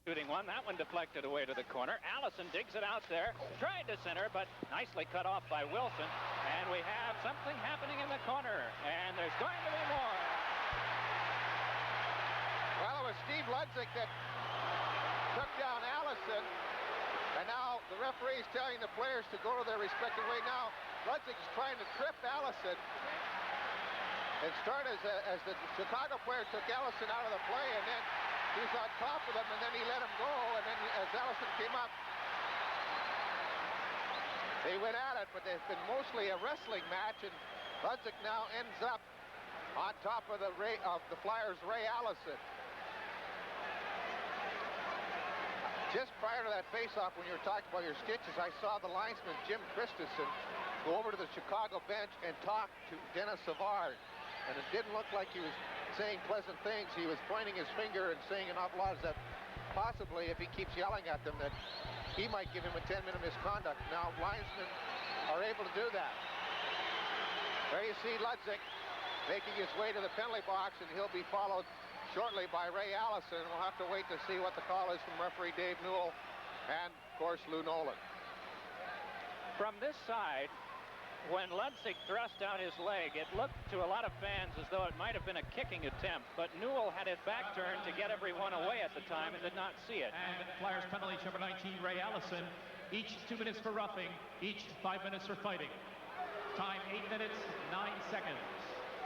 Shooting one. That one deflected away to the corner. Allison digs it out there. Tried to center, but nicely cut off by Wilson. And we have something happening in the corner. And there's going to be more. Well, it was Steve Ludzik that took down Allison. And now the referee is telling the players to go to their respective way. Now, Ludzik is trying to trip Allison. It started as the Chicago player took Allison out of the play, and then he was on top of him, and then he let him go, and then as Allison came up, they went at it, but it's been mostly a wrestling match, and Ludzik now ends up on top of the Flyers' Ray Allison. Just prior to that face-off, when you were talking about your stitches, I saw the linesman, Jim Christensen, go over to the Chicago bench and talk to Dennis Savard, and it didn't look like he was saying pleasant things. He was pointing his finger and saying an awful lot that possibly, if he keeps yelling at them, that he might give him a 10-minute misconduct. Now, linesmen are able to do that. There you see Ludzik making his way to the penalty box, and he'll be followed shortly by Ray Allison. We'll have to wait to see what the call is from referee Dave Newell and, of course, Lou Nolan. From this side, when Ludzik thrust out his leg, it looked to a lot of fans as though it might have been a kicking attempt, but Newell had his back turned to get everyone away at the time and did not see it. And Flyers penalty, number 19, Ray Allison. Each 2 minutes for roughing, each 5 minutes for fighting. Time 8 minutes, 9 seconds.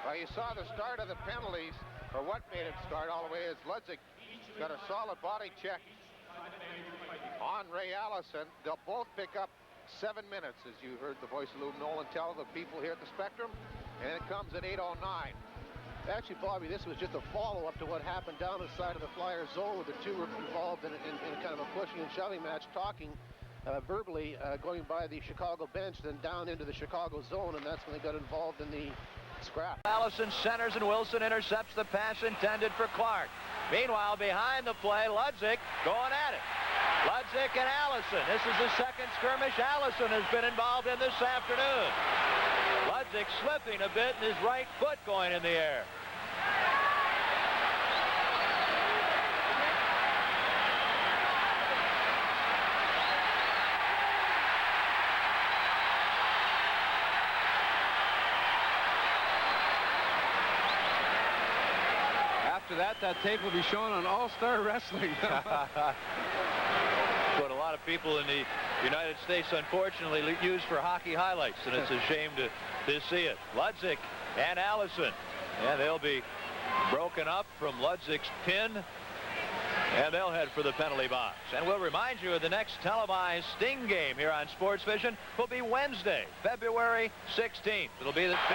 Well, you saw the start of the penalties, or what made it start all the way, is Ludzik got a solid body check on Ray Allison. They'll both pick up 7 minutes, as you heard the voice of Lou Nolan tell the people here at the Spectrum, and it comes at 8:09. Actually, Bobby, this was just a follow-up to what happened down the side of the Flyers zone, where the two were involved in kind of a pushing and shoving match, talking verbally, going by the Chicago bench, then down into the Chicago zone, and that's when they got involved in the scrap. Allison centers, and Wilson intercepts the pass intended for Clark. Meanwhile, behind the play, Ludzik going at it. Ludzik and Allison. This is the second skirmish Allison has been involved in this afternoon. Ludzik slipping a bit and his right foot going in the air. After that tape will be shown on All-Star Wrestling. What a lot of people in the United States unfortunately use for hockey highlights, and it's a shame to see it. Ludzik and Allison, and they'll be broken up from Ludzik's pin, and they'll head for the penalty box. And we'll remind you of the next televised Sting game here on Sports Vision will be Wednesday, February 16th. It'll be the